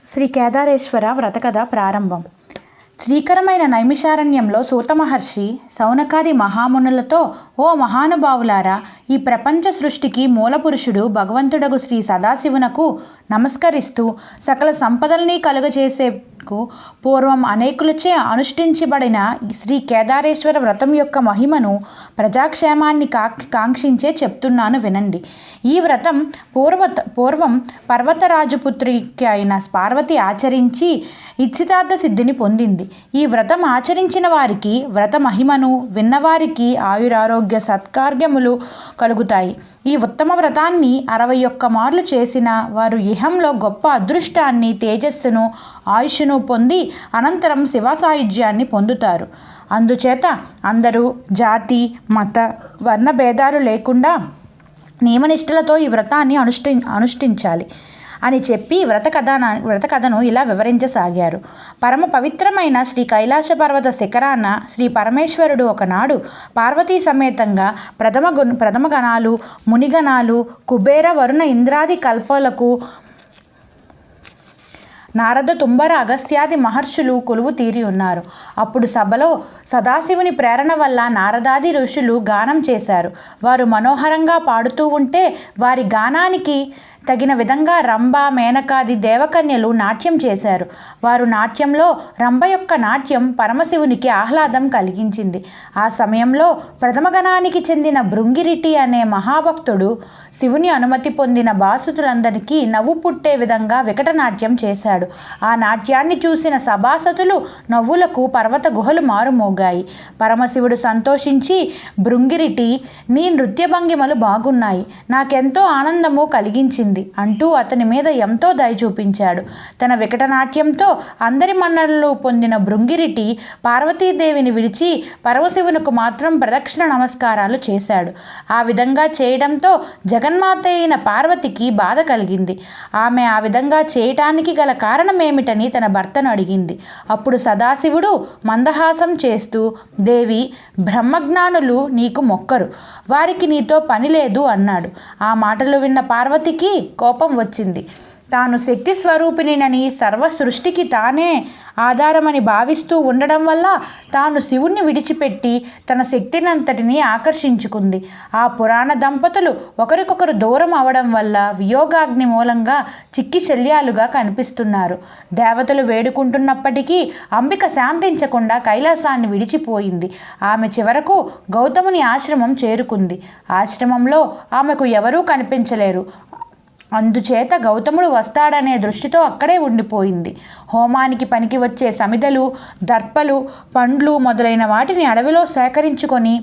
శ్రీ కేదారేశ్వర వ్రతకథ ప్రారంభం. శ్రీకరమైన నైమిషారణ్యంలో సూత మహర్షి సౌనకాది మహామునులతో, ఓ మహానుభావులారా, ఈ ప్రపంచ సృష్టికి మూలపురుషుడు భగవంతుడగు శ్రీ సదాశివునకు నమస్కరిస్తూ సకల సంపదల్ని కలుగజేసేకు పూర్వం అనేకులచే అనుష్ఠించబడిన శ్రీ కేదారేశ్వర వ్రతం యొక్క మహిమను ప్రజాక్షేమాన్ని కాంక్షించే చెప్తున్నాను వినండి. ఈ వ్రతం పూర్వం పర్వతరాజుపుత్రికి అయిన పార్వతి ఆచరించి ఇచ్చితార్థ సిద్ధిని పొందింది. ఈ వ్రతం ఆచరించిన వారికి వ్రత మహిమను విన్నవారికి ఆయురారోగ్య సత్కార్యములు కలుగుతాయి. ఈ ఉత్తమ వ్రతాన్ని 61 మార్లు చేసిన వారు ఇహంలో గొప్ప అదృష్టాన్ని, తేజస్సును, ఆయుష్ను పొంది అనంతరం శివ సాయుధ్యాన్ని పొందుతారు. అందుచేత అందరూ జాతి, మత, వర్ణ భేదాలు లేకుండా నియమనిష్టలతో ఈ వ్రతాన్ని అనుష్ఠించాలి అని చెప్పి వ్రతకథను ఇలా వివరించసాగారు. పరమ పవిత్రమైన శ్రీ కైలాస పర్వత శిఖరాన శ్రీ పరమేశ్వరుడు ఒకనాడు పార్వతీ సమేతంగా ప్రథమ గణాలు, మునిగణాలు, కుబేర, వరుణ, ఇంద్రాది కల్పలకు, నారద, తుంబర, అగస్త్యాది మహర్షులు కొలువు తీరి ఉన్నారు. అప్పుడు సభలో సదాశివుని ప్రేరణ వల్ల నారదాది ఋషులు గానం చేశారు. వారు మనోహరంగా పాడుతూ ఉంటే వారి గానానికి తగిన విధంగా రంభ, మేనకాది దేవకన్యలు నాట్యం చేశారు. వారు నాట్యంలో రంభ యొక్క నాట్యం పరమశివునికి ఆహ్లాదం కలిగించింది. ఆ సమయంలో ప్రథమగణానికి చెందిన భృంగిరిటి అనే మహాభక్తుడు శివుని అనుమతి పొందిన బాసుతులందరికీ నవ్వు పుట్టే విధంగా వికటనాట్యం చేశాడు. ఆ నాట్యాన్ని చూసిన సభాసతులు నవ్వులకు పర్వత గుహలు మారుమోగాయి. పరమశివుడు సంతోషించి, భృంగిరిటి, నీ నృత్య భంగిమలు బాగున్నాయి, నాకెంతో ఆనందము కలిగించింది అంటూ అతని మీద ఎంతో దయ చూపించాడు. తన వికటనాట్యంతో అందరి మన్ననలు పొందిన భృంగిరిటి పార్వతీదేవిని విడిచి పరమశివునికి మాత్రం ప్రదక్షిణ నమస్కారాలు చేశాడు. ఆ విధంగా చేయడంతో జగన్మాత అయిన పార్వతికి బాధ కలిగింది. ఆమె ఆ విధంగా చేయటానికి గల కారణమేమిటని తన భర్తను అడిగింది. అప్పుడు సదాశివుడు మందహాసం చేస్తూ, దేవి, బ్రహ్మజ్ఞానులు నీకు మొక్కరు, వారికి నీతో పని లేదు అన్నాడు. ఆ మాటలు విన్న పార్వతికి కోపం వచ్చింది. తాను శక్తి స్వరూపిణినని, సర్వ సృష్టికి తానే ఆధారమని భావిస్తూ ఉండడం వల్ల తాను శివుణ్ణి విడిచిపెట్టి తన శక్తినంతటిని ఆకర్షించుకుంది. ఆ పురాణ దంపతులు ఒకరికొకరు దూరం అవడం వల్ల వియోగాగ్ని మూలంగా చిక్కి శల్యాలుగా కనిపిస్తున్నారు. దేవతలు వేడుకుంటున్నప్పటికీ అంబిక శాంతించకుండా కైలాసాన్ని విడిచిపోయింది. ఆమె చివరకు గౌతముని ఆశ్రమం చేరుకుంది. ఆశ్రమంలో ఆమెకు ఎవరూ కనిపించలేరు. అందుచేత గౌతముడు వస్తాడనే దృష్టితో అక్కడే ఉండిపోయింది. హోమానికి పనికి వచ్చే సమిధలు, దర్పలు, పండ్లు మొదలైన వాటిని అడవిలో సేకరించుకొని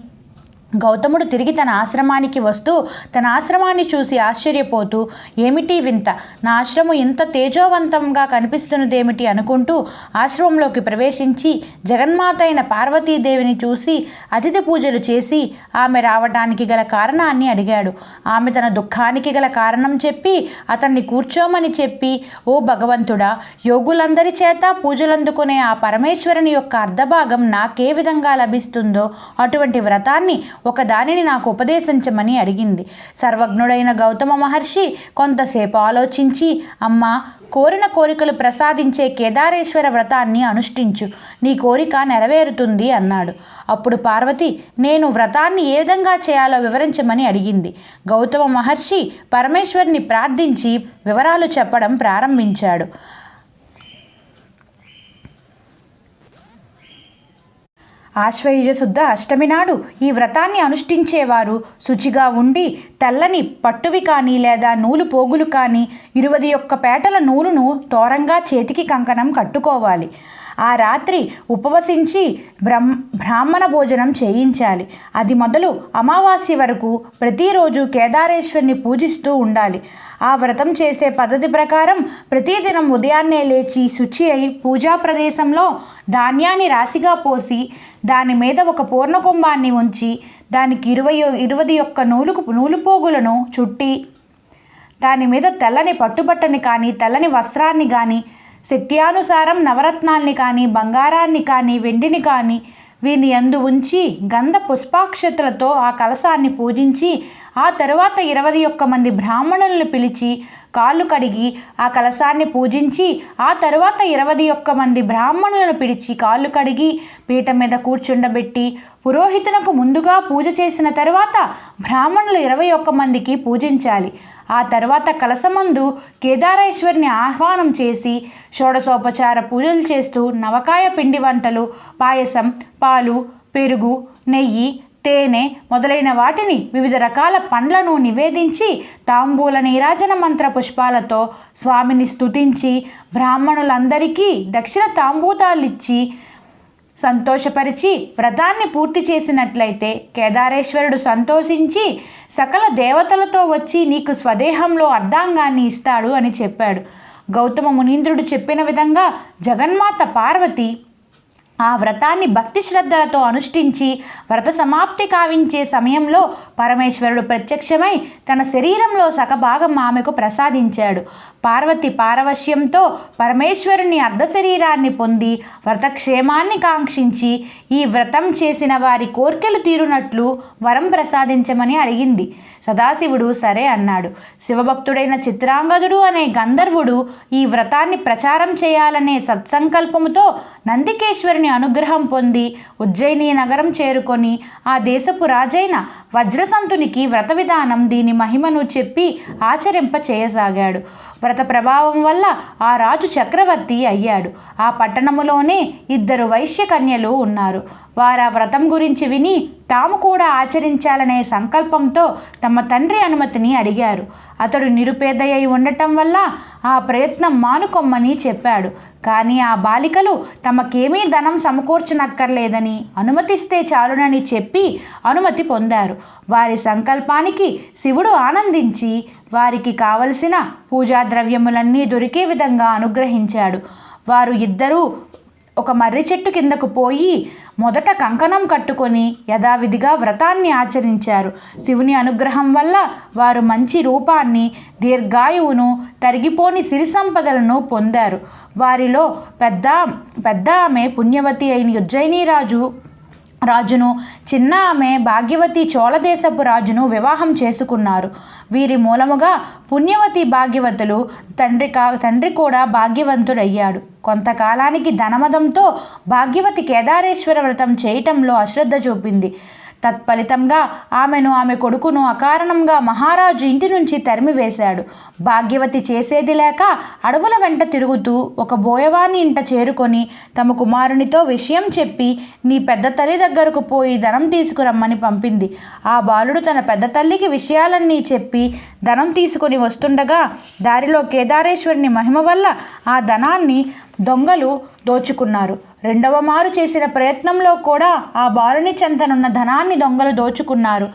గౌతముడు తిరిగి తన ఆశ్రమానికి వస్తూ తన ఆశ్రమాన్ని చూసి ఆశ్చర్యపోతూ, ఏమిటి వింత, నా ఆశ్రమం ఇంత తేజోవంతంగా కనిపిస్తున్నదేమిటి అనుకుంటూ ఆశ్రమంలోకి ప్రవేశించి జగన్మాత అయిన పార్వతీదేవిని చూసి అతిథి పూజలు చేసి ఆమె రావటానికి గల కారణాన్ని అడిగాడు. ఆమె తన దుఃఖానికి గల కారణం చెప్పి అతన్ని కూర్చోమని చెప్పి, ఓ భగవంతుడా, యోగులందరి చేత పూజలందుకునే ఆ పరమేశ్వరుని యొక్క అర్ధభాగం నాకే విధంగా లభిస్తుందో అటువంటి వ్రతాన్ని ఒకదానిని నాకు ఉపదేశించమని అడిగింది. సర్వజ్ఞుడైన గౌతమ మహర్షి కొంతసేపు ఆలోచించి, అమ్మా, కోరిన కోరికలు ప్రసాదించే కేదారేశ్వర వ్రతాన్ని అనుష్ఠించు, నీ కోరిక నెరవేరుతుంది అన్నాడు. అప్పుడు పార్వతి, నేను వ్రతాన్ని ఏ విధంగా చేయాలో వివరించమని అడిగింది. గౌతమ మహర్షి పరమేశ్వరుని ప్రార్థించి వివరాలు చెప్పడం ప్రారంభించాడు. ఆశ్వయుజ శుద్ధ అష్టమి నాడు ఈ వ్రతాన్ని అనుష్ఠించేవారు శుచిగా ఉండి తెల్లని పట్టువి కానీ లేదా నూలు పోగులు కానీ 21 పేటల నూలును తోరంగా చేతికి కంకణం కట్టుకోవాలి. ఆ రాత్రి ఉపవసించి బ్రాహ్మణ భోజనం చేయించాలి. అది మొదలు అమావాస్య వరకు ప్రతిరోజు కేదారేశ్వరుని పూజిస్తూ ఉండాలి. ఆ వ్రతం చేసే పద్ధతి ప్రకారం ప్రతిదినం ఉదయాన్నే లేచి శుచి అయి పూజా ప్రదేశంలో ధాన్యాన్ని రాశిగా పోసి దాని మీద ఒక పూర్ణకుంభాన్ని ఉంచి దానికి 21 నూలుపోగులను చుట్టి దాని మీద తెల్లని పట్టుబట్టని కానీ తెల్లని వస్త్రాన్ని కానీ శక్త్యానుసారం నవరత్నాల్ని కానీ బంగారాన్ని కానీ వెండిని కానీ వీని యందు ఉంచి గంధ పుష్పాక్షతలతో ఆ కలశాన్ని పూజించి ఆ తరువాత 21 మంది బ్రాహ్మణులను పిలిచి కాళ్ళు కడిగి ఆ కలశాన్ని పూజించి ఆ తరువాత 21 మంది బ్రాహ్మణులను పిలిచి కాళ్ళు కడిగి పీఠం మీద కూర్చుండబెట్టి పురోహితునకు ముందుగా పూజ చేసిన తరువాత బ్రాహ్మణులు 21 మందికి పూజించాలి. ఆ తర్వాత కలశమందు కేదారేశ్వరిని ఆహ్వానం చేసి షోడశోపచార పూజలు చేస్తూ నవకాయ పిండి వంటలు, పాయసం, పాలు, పెరుగు, నెయ్యి, తేనె మొదలైన వాటిని వివిధ రకాల పండ్లను నివేదించి తాంబూల నీరాజన మంత్ర పుష్పాలతో స్వామిని స్తుతించి బ్రాహ్మణులందరికీ దక్షిణ తాంబూతాలిచ్చి సంతోషపరిచి వ్రతాన్ని పూర్తి చేసినట్లయితే కేదారేశ్వరుడు సంతోషించి సకల దేవతలతో వచ్చి నీకు స్వదేహంలో అర్ధాంగాన్ని ఇస్తాడు అని చెప్పాడు. గౌతమ మునీంద్రుడు చెప్పిన విధంగా జగన్మాత పార్వతి ఆ వ్రతాన్ని భక్తి శ్రద్ధలతో అనుష్ఠించి వ్రత సమాప్తి కావించే సమయంలో పరమేశ్వరుడు ప్రత్యక్షమై తన శరీరంలో సగభాగం ఆమెకు ప్రసాదించాడు. పార్వతి పారవశ్యంతో పరమేశ్వరుని అర్ధ శరీరాన్ని పొంది వ్రతక్షేమాన్ని కాంక్షించి ఈ వ్రతం చేసిన వారి కోర్కెలు తీరునట్లు వరం ప్రసాదించమని అడిగింది. సదాశివుడు సరే అన్నాడు. శివభక్తుడైన చిత్రాంగదుడు అనే గంధర్వుడు ఈ వ్రతాన్ని ప్రచారం చేయాలనే సత్సంకల్పముతో నందికేశ్వరుని అనుగ్రహం పొంది ఉజ్జయిని నగరం చేరుకొని ఆ దేశపు రాజైన వజ్రతంతునికి వ్రత విధానం దీని మహిమను చెప్పి ఆచరింప చేయసాగాడు. వ్రత ప్రభావం వల్ల ఆ రాజు చక్రవర్తి అయ్యాడు. ఆ పట్టణములోనే 2 వైశ్య కన్యలు ఉన్నారు. వారు ఆ వ్రతం గురించి విని తాము కూడా ఆచరించాలనే సంకల్పంతో తమ తండ్రి అనుమతిని అడిగారు. అతడు నిరుపేదయ్యి ఉండటం వల్ల ఆ ప్రయత్నం మానుకొమ్మని చెప్పాడు. కానీ ఆ బాలికలు తమకేమీ ధనం సమకూర్చనక్కర్లేదని అనుమతిస్తే చాలునని చెప్పి అనుమతి పొందారు. వారి సంకల్పానికి శివుడు ఆనందించి వారికి కావలసిన పూజా ద్రవ్యములన్నీ దొరికే విధంగా అనుగ్రహించాడు. వారు ఇద్దరూ ఒక మర్రి చెట్టు కిందకు పోయి మొదట కంకణం కట్టుకొని యథావిధిగా వ్రతాన్ని ఆచరించారు. శివుని అనుగ్రహం వల్ల వారు మంచి రూపాన్ని, దీర్ఘాయువును, తరిగిపోని సిరి సంపదలను పొందారు. వారిలో పెద్ద ఆమె పుణ్యవతి అయిన ఉజ్జయిని రాజును, చిన్న ఆమె భాగ్యవతి చోళదేశపు రాజును వివాహం చేసుకున్నారు. వీరి మూలముగా పుణ్యవతి భాగ్యవతులు తండ్రి కూడా భాగ్యవంతుడయ్యాడు. కొంతకాలానికి ధనమదంతో భాగ్యవతి కేదారేశ్వర వ్రతం చేయటంలో అశ్రద్ధ చూపింది. తత్ఫలితంగా ఆమె కొడుకును అకారణంగా మహారాజు ఇంటి నుంచి తరిమివేశాడు. భాగ్యవతి చేసేది లేక అడవుల వెంట తిరుగుతూ ఒక బోయవాని ఇంట చేరుకొని తమ కుమారునితో విషయం చెప్పి నీ పెద్ద తల్లి దగ్గరకు పోయి ధనం తీసుకురమ్మని పంపింది. ఆ బాలుడు తన పెద్ద తల్లికి విషయాలన్నీ చెప్పి ధనం తీసుకొని వస్తుండగా దారిలో కేదారేశ్వరుని మహిమ వల్ల ఆ ధనాన్ని దొంగలు దోచుకున్నారు. 2వ మారు చేసిన ప్రయత్నంలో కూడా ఆ బాలుని చెంతనున్న ధనాన్ని దొంగలు దోచుకున్నారు.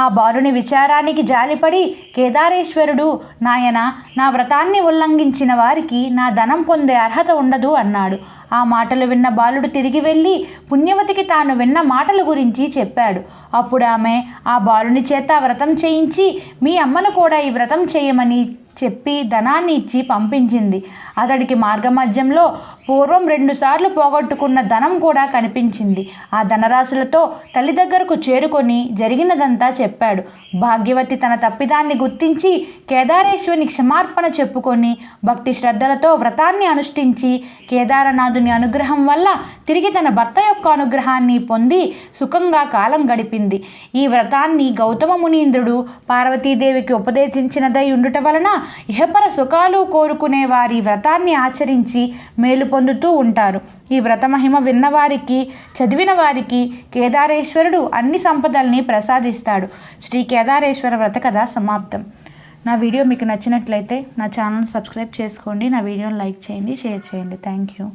ఆ బాలుని విచారానికి జాలిపడి కేదారేశ్వరుడు, నాయనా, నా వ్రతాన్ని ఉల్లంఘించిన వారికి నా ధనం పొందే అర్హత ఉండదు అన్నాడు. ఆ మాటలు విన్న బాలుడు తిరిగి వెళ్ళి పుణ్యవతికి తాను విన్న మాటల గురించి చెప్పాడు. అప్పుడు ఆమె ఆ బాలుని చేత వ్రతం చేయించి మీ అమ్మను కూడా ఈ వ్రతం చేయమని చెప్పి ధనాన్ని ఇచ్చి పంపించింది. అతడికి మార్గమధ్యంలో పూర్వం 2 సార్లు పోగొట్టుకున్న ధనం కూడా కనిపించింది. ఆ ధనరాశులతో తల్లి దగ్గరకు చేరుకొని జరిగినదంతా చెప్పాడు. భాగ్యవతి తన తప్పిదాన్ని గుర్తించి కేదారేశ్వరుని క్షమార్పణ చెప్పుకొని భక్తి శ్రద్ధలతో వ్రతాన్ని అనుష్ఠించి కేదారనాథుని అనుగ్రహం వల్ల తిరిగి తన భర్త యొక్క అనుగ్రహాన్ని పొంది సుఖంగా కాలం గడిపింది. ఈ వ్రతాన్ని గౌతమ మునీంద్రుడు పార్వతీదేవికి ఉపదేశించినదై ఉండుట వలన ఇహపర సుఖాలు కోరుకునే వారి వ్రతాన్ని ఆచరించి మేలు పొందుతూ ఉంటారు. ఈ వ్రత మహిమ విన్నవారికి, చదివిన వారికి కేదారేశ్వరుడు అన్ని సంపదల్ని ప్రసాదిస్తాడు. శ్రీ కేదారేశ్వర వ్రత కథ సమాప్తం. నా వీడియో మీకు నచ్చినట్లయితే నా ఛానల్ సబ్స్క్రైబ్ చేసుకోండి. నా వీడియోని లైక్ చేయండి, షేర్ చేయండి. Thank you.